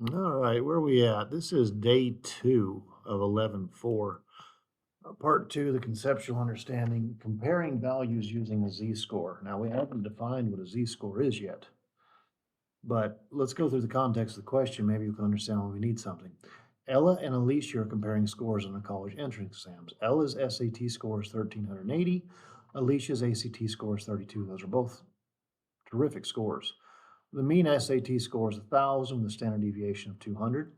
All right, where are we at? This is day 2 of 11.4. Part 2, the conceptual understanding, comparing values using a z-score. Now, we haven't defined what a z-score is yet, but let's go through the context of the question. Maybe you can understand when we need something. Ella and Alicia are comparing scores on the college entrance exams. Ella's SAT score is 1,380. Alicia's ACT score is 32. Those are both terrific scores. The mean SAT score is 1,000 with a standard deviation of 200.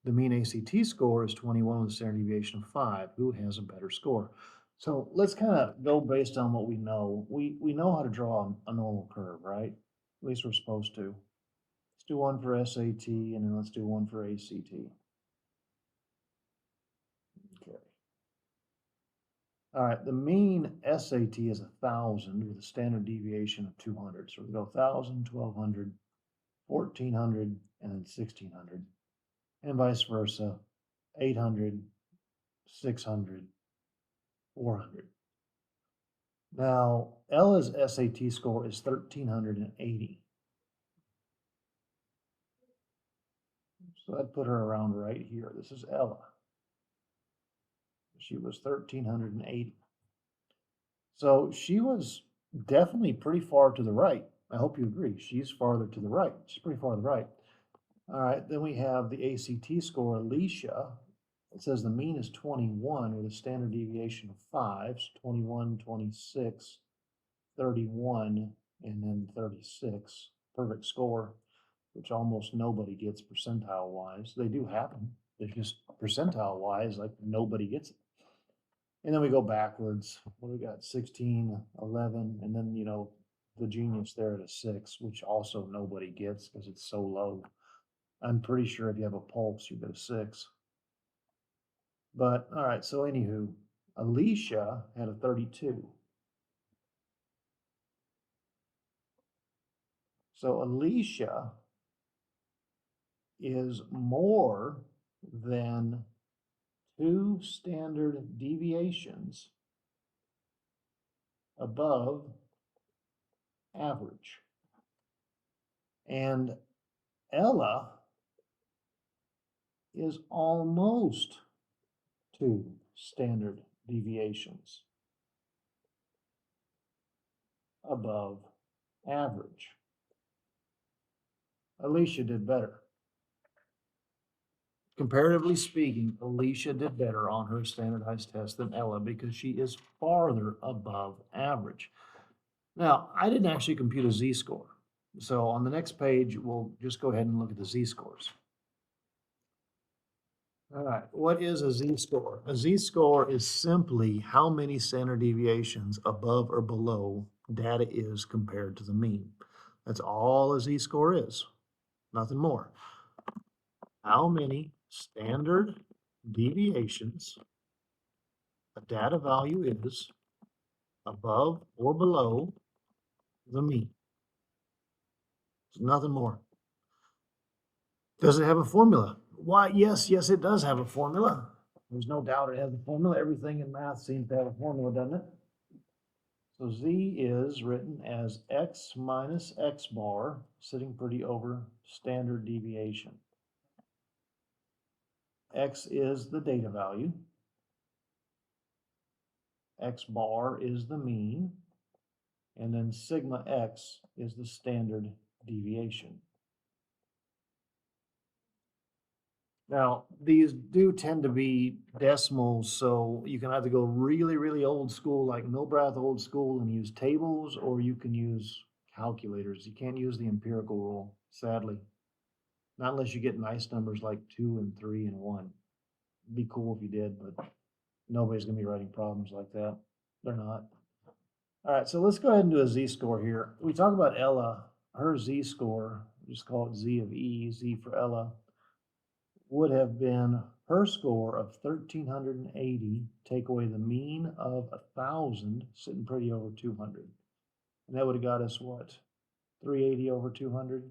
The mean ACT score is 21 with a standard deviation of 5. Who has a better score? So let's kind of go based on what we know. We know how to draw a normal curve, right? At least we're supposed to. Let's do one for SAT and then let's do one for ACT. Okay. All right, the mean SAT is 1,000 with a standard deviation of 200. So we go 1,000, 1,200, 1,400, and then 1,600. And vice versa, 800, 600, 400. Now, Ella's SAT score is 1,380. So I'd put her around right here. This is Ella. She was 1,380. So she was definitely pretty far to the right. I hope you agree. She's farther to the right. She's pretty far to the right. All right, then we have the ACT score, Alicia. It says the mean is 21 with a standard deviation of 5, so 21, 26, 31, and then 36. Perfect score, which almost nobody gets percentile wise. They do happen. They're just percentile wise, like nobody gets it. And then we go backwards. What do we got? 16, 11, and then, the genius there at a 6, which also nobody gets because it's so low. I'm pretty sure if you have a pulse, you get a 6. But all right, so anywho, Alicia had a 32. So Alicia is more than 2 standard deviations above average. And Ella is almost 2 standard deviations above average. Alicia did better. Comparatively speaking, Alicia did better on her standardized test than Ella because she is farther above average. Now, I didn't actually compute a z-score. So on the next page, we'll just go ahead and look at the z-scores. All right, what is a z-score? A z-score is simply how many standard deviations above or below data is compared to the mean. That's all a z-score is, nothing more. How many standard deviations a data value is above or below the mean. There's nothing more. Does it have a formula? Why, yes, it does have a formula. There's no doubt it has a formula. Everything in math seems to have a formula, doesn't it? So z is written as x minus x bar, sitting pretty over standard deviation. X is the data value. X bar is the mean. And then sigma x is the standard deviation. Now, these do tend to be decimals, so you can either go really, really old school, like Milbrath old school, and use tables, or you can use calculators. You can't use the empirical rule, sadly. Not unless you get nice numbers like 2 and 3 and 1. It'd be cool if you did, but nobody's going to be writing problems like that. They're not. All right, so let's go ahead and do a z-score here. We talk about Ella, her z-score, just call it z of e, z for Ella, would have been her score of 1,380, take away the mean of 1,000, sitting pretty over 200. And that would have got us what? 380 over 200,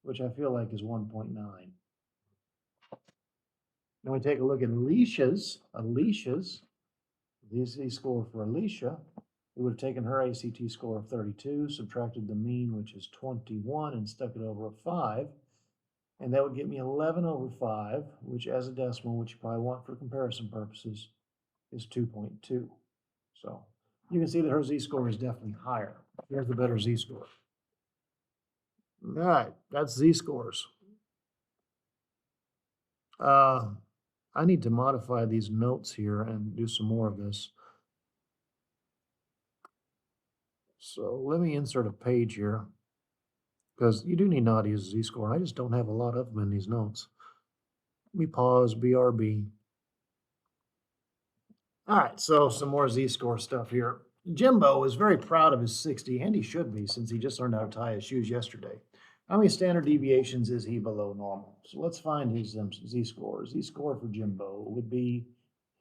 which I feel like is 1.9. Then we take a look at Alicia's the score for Alicia. We would have taken her ACT score of 32, subtracted the mean, which is 21, and stuck it over a 5. And that would get me 11 over 5, which as a decimal, which you probably want for comparison purposes, is 2.2. So you can see that her z-score is definitely higher. Here's the better z-score. All right, that's z-scores. I need to modify these notes here and do some more of this. So let me insert a page here, because you do need to know how to use a z-score. I just don't have a lot of them in these notes. Let me pause, BRB. All right, so some more z-score stuff here. Jimbo is very proud of his 60, and he should be, since he just learned how to tie his shoes yesterday. How many standard deviations is he below normal? So let's find his z-score. Z-score for Jimbo would be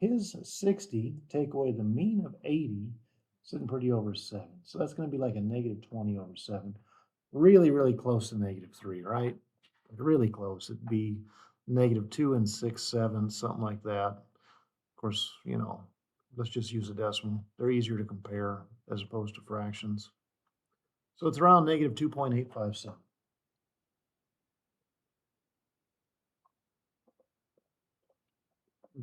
his 60, take away the mean of 80, sitting pretty over 7. So that's going to be like a negative 20 over 7. Really, really close to negative 3, right? Really close. It'd be negative 2 and 6, 7, something like that. Of course, you know, let's just use a decimal. They're easier to compare as opposed to fractions. So it's around negative 2.857.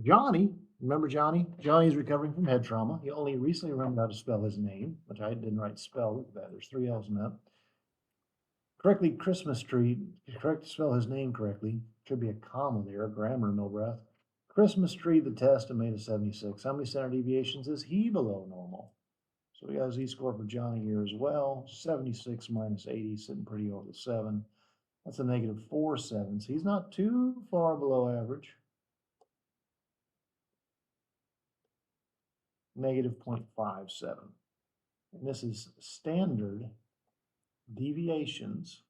Johnny, remember Johnny? Johnny's recovering from head trauma. He only recently remembered how to spell his name, which I didn't write spell. Look at that. There's 3 L's in that. Correctly, Christmas tree. Correct to spell his name correctly. Should be a comma there. Grammar, Milbrath. Christmas tree, the test, and made a 76. How many standard deviations is he below normal? So we got a z-score for Johnny here as well. 76 minus 80, sitting pretty over the 7. That's a negative 4.7. So he's not too far below average. Negative 0.57. And this is standard deviations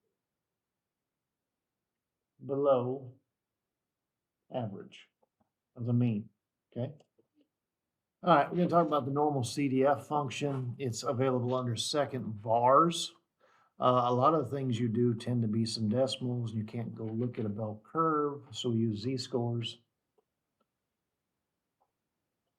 below average of the mean. Okay. All right, we're going to talk about the normal CDF function. It's available under second vars. A lot of the things you do tend to be some decimals, and you can't go look at a bell curve, so we use z-scores.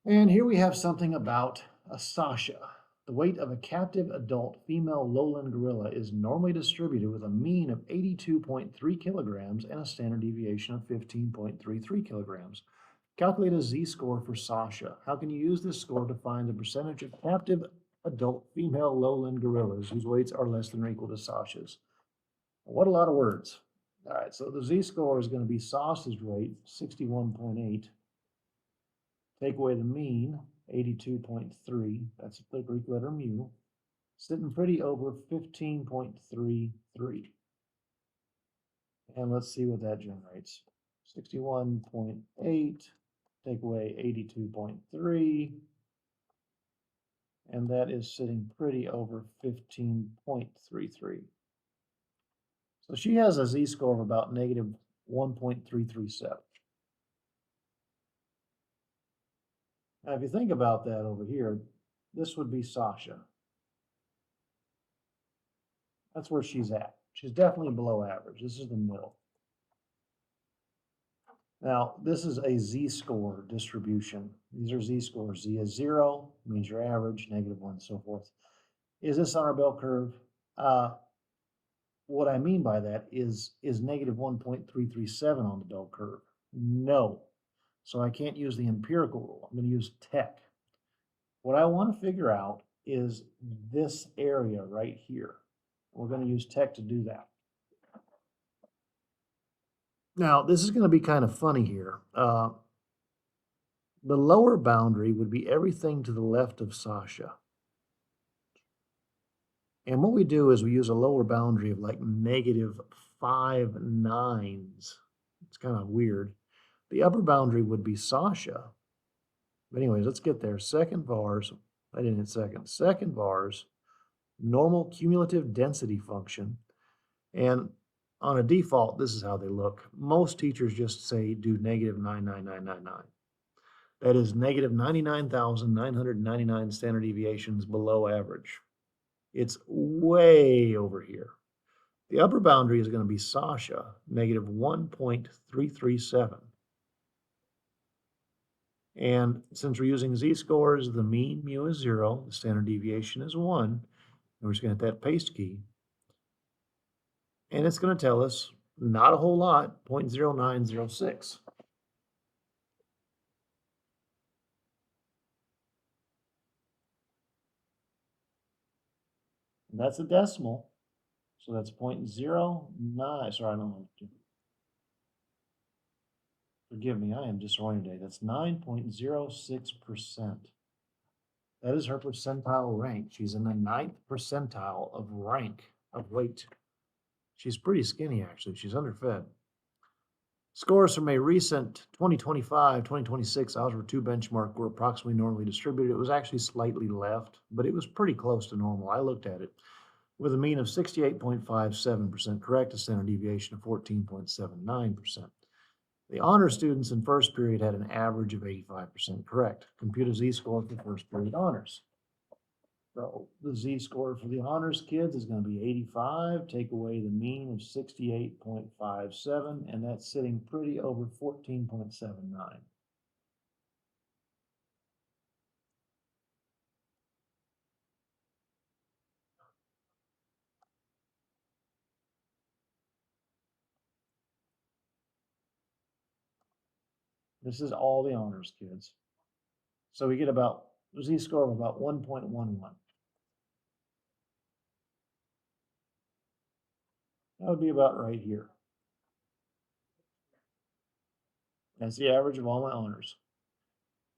And here we have something about a Sasha. The weight of a captive adult female lowland gorilla is normally distributed with a mean of 82.3 kilograms and a standard deviation of 15.33 kilograms. Calculate a z-score for Sasha. How can you use this score to find the percentage of captive adult female lowland gorillas whose weights are less than or equal to Sasha's? What a lot of words. All right, so the z-score is going to be Sasha's weight, 61.8. Take away the mean, 82.3. That's the Greek letter mu. Sitting pretty over 15.33. And let's see what that generates. 61.8, take away 82.3. And that is sitting pretty over 15.33. So she has a z-score of about negative 1.337. Now, if you think about that over here, this would be Sasha. That's where she's at. She's definitely below average. This is the middle. Now, this is a z-score distribution. These are z-scores. Z is 0, means you're average, -1, so forth. Is this on our bell curve? What I mean by that is negative 1.337 on the bell curve? No. So I can't use the empirical rule. I'm going to use tech. What I want to figure out is this area right here. We're going to use tech to do that. Now, this is going to be kind of funny here. The lower boundary would be everything to the left of Sasha. And what we do is we use a lower boundary of like -5 nines. It's kind of weird. The upper boundary would be Sasha. But anyways, let's get there. Second vars, I didn't hit second. Second vars, normal cumulative density function. And on a default, this is how they look. Most teachers just say do negative 99999. That is negative 99,999 standard deviations below average. It's way over here. The upper boundary is going to be Sasha, negative 1.337. And since we're using z-scores, the mean mu is 0, the standard deviation is 1. And we're just going to hit that paste key. And it's going to tell us Not a whole lot, 0.0906. That's a decimal. So that's 0.09. Sorry, I don't know. Forgive me, I am disoriented today. That's 9.06%. That is her percentile rank. She's in the 9th percentile of rank of weight. She's pretty skinny, actually. She's underfed. Scores from a recent 2025-2026 Algebra 2 benchmark were approximately normally distributed. It was actually slightly left, but it was pretty close to normal. I looked at it with a mean of 68.57% correct, a standard deviation of 14.79%. The honor students in first period had an average of 85% correct. Compute a z-score for first period honors. So the z-score for the honors kids is going to be 85. Take away the mean of 68.57, and that's sitting pretty over 14.79. This is all the honors kids. So we get about a z-score of about 1.11. That would be about right here. That's the average of all my honors.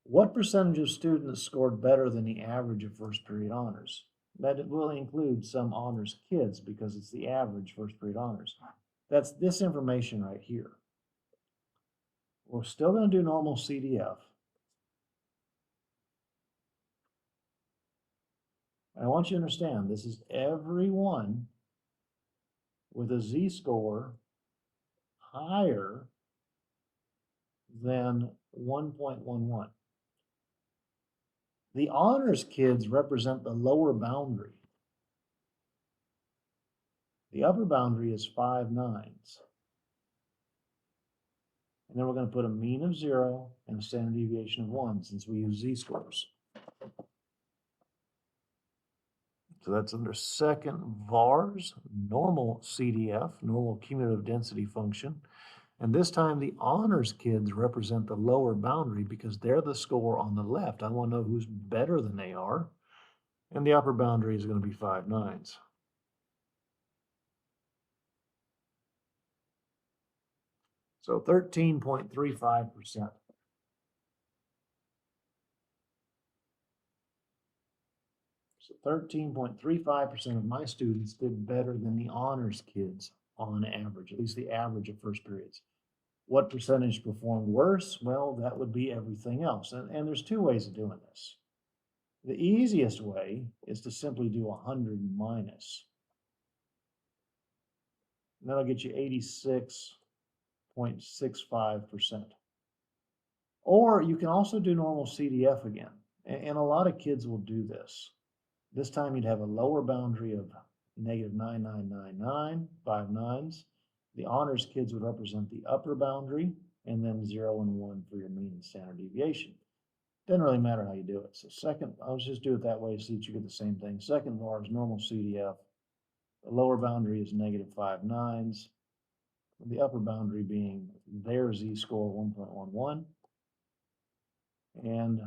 What percentage of students scored better than the average of first period honors? That will include some honors kids because it's the average first period honors. That's this information right here. We're still going to do normal CDF. And I want you to understand this is everyone with a z-score higher than 1.11. The honors kids represent the lower boundary. The upper boundary is 5 nines. And then we're going to put a mean of 0 and a standard deviation of 1 since we use z-scores. So that's under second VARS, normal CDF, normal cumulative density function. And this time the honors kids represent the lower boundary because they're the score on the left. I want to know who's better than they are. And the upper boundary is going to be 5 nines. So 13.35%. So 13.35% of my students did better than the honors kids on average, at least the average of first periods. What percentage performed worse? Well, that would be everything else. And there's two ways of doing this. The easiest way is to simply do 100 minus. And that'll get you 86.65%. Or you can also do normal CDF again. And a lot of kids will do this. This time you'd have a lower boundary of negative 9,999, 5 nines. The honors kids would represent the upper boundary, and then 0 and 1 for your mean and standard deviation. Doesn't really matter how you do it. So second, I'll just do it that way so that you get the same thing. Second bar is normal CDF. The lower boundary is negative 5 nines. The upper boundary being their z-score 1.11. And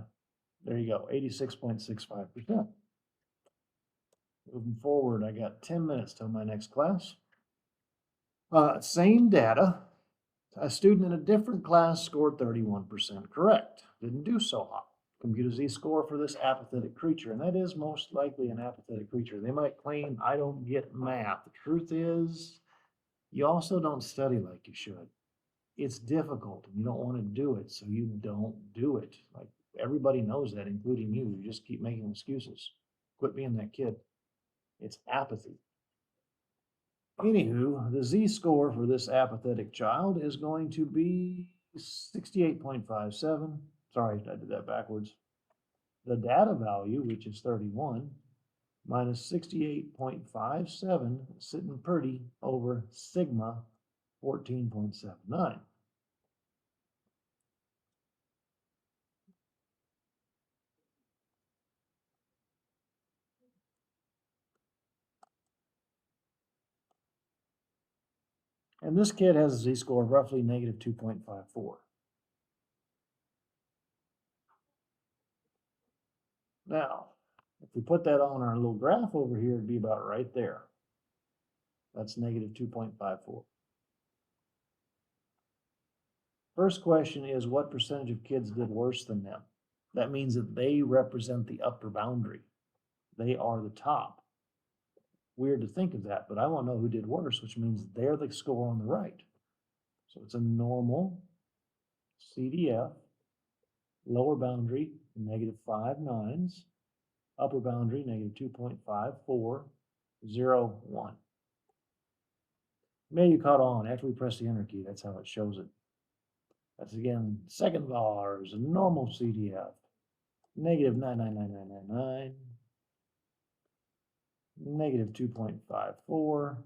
there you go, 86.65%. Moving forward, I got 10 minutes till my next class. Same data. A student in a different class scored 31% correct. Didn't do so hot. Compute a z-score for this apathetic creature, and that is most likely an apathetic creature. They might claim, I don't get math. The truth is, you also don't study like you should. It's difficult, and you don't want to do it, so you don't do it. Like everybody knows that, including you. You just keep making excuses. Quit being that kid. It's apathy. Anywho, the z-score for this apathetic child is going to be 68.57. Sorry, I did that backwards. The data value, which is 31, minus 68.57, sitting pretty over sigma 14.79. And this kid has a z-score of roughly negative 2.54. Now, if we put that on our little graph over here, it'd be about right there. That's negative 2.54. First question is, what percentage of kids did worse than them? That means that they represent the upper boundary. They are the top. Weird to think of that, but I want to know who did worse, which means they're the score on the right. So it's a normal CDF, lower boundary, negative 5/9, upper boundary, negative 2.5401. Maybe you caught on after we press the enter key. That's how it shows it. That's again, second bar is a normal CDF, negative 9999999, negative 2.54.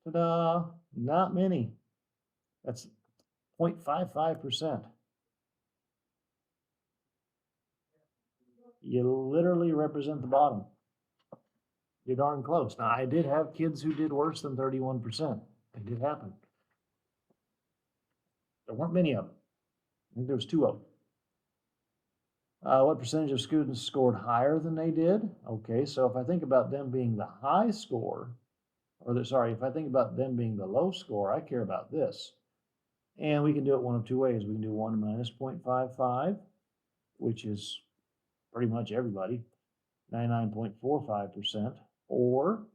Ta-da! Not many. That's 0.55%. You literally represent the bottom. You're darn close. Now, I did have kids who did worse than 31%. It did happen. There weren't many of them. I think there was 2 of them. What percentage of students scored higher than they did? Okay, so if I think about them being the high score, if I think about them being the low score, I care about this. And we can do it one of 2 ways. We can do 1 minus 0.55, which is pretty much everybody, 99.45%, or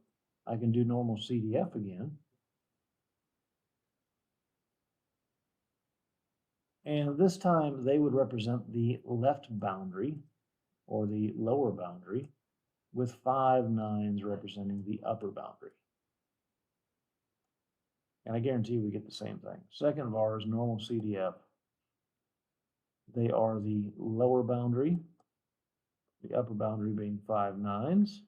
I can do normal CDF again. And this time they would represent the left boundary or the lower boundary with 5 9s representing the upper boundary. And I guarantee we get the same thing. Second bar is normal CDF. They are the lower boundary, the upper boundary being 5 9s.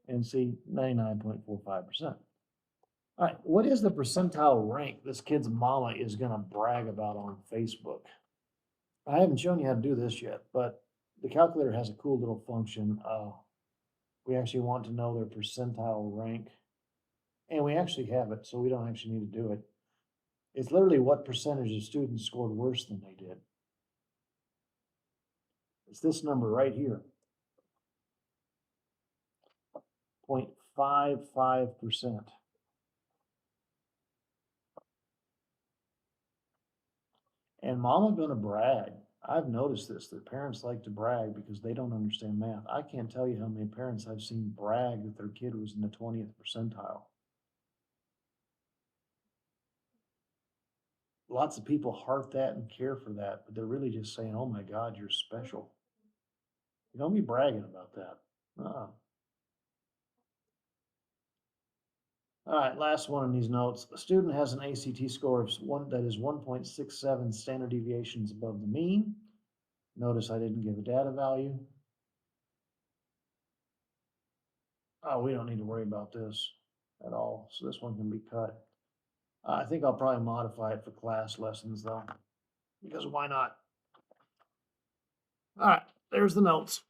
And see, 99.45%. All right, what is the percentile rank this kid's mama is going to brag about on Facebook? I haven't shown you how to do this yet, but the calculator has a cool little function. We actually want to know their percentile rank, and we actually have it, so we don't actually need to do it. It's literally what percentage of students scored worse than they did. It's this number right here, 0.55%. And mama gonna brag. I've noticed this, that parents like to brag because they don't understand math. I can't tell you how many parents I've seen brag that their kid was in the 20th percentile. Lots of people heart that and care for that, but they're really just saying, oh my God, you're special. You don't be bragging about that. All right, last one in these notes. A student has an ACT score of that is 1.67 standard deviations above the mean. Notice I didn't give a data value. Oh, we don't need to worry about this at all. So this one can be cut. I think I'll probably modify it for class lessons though, because why not? All right, there's the notes.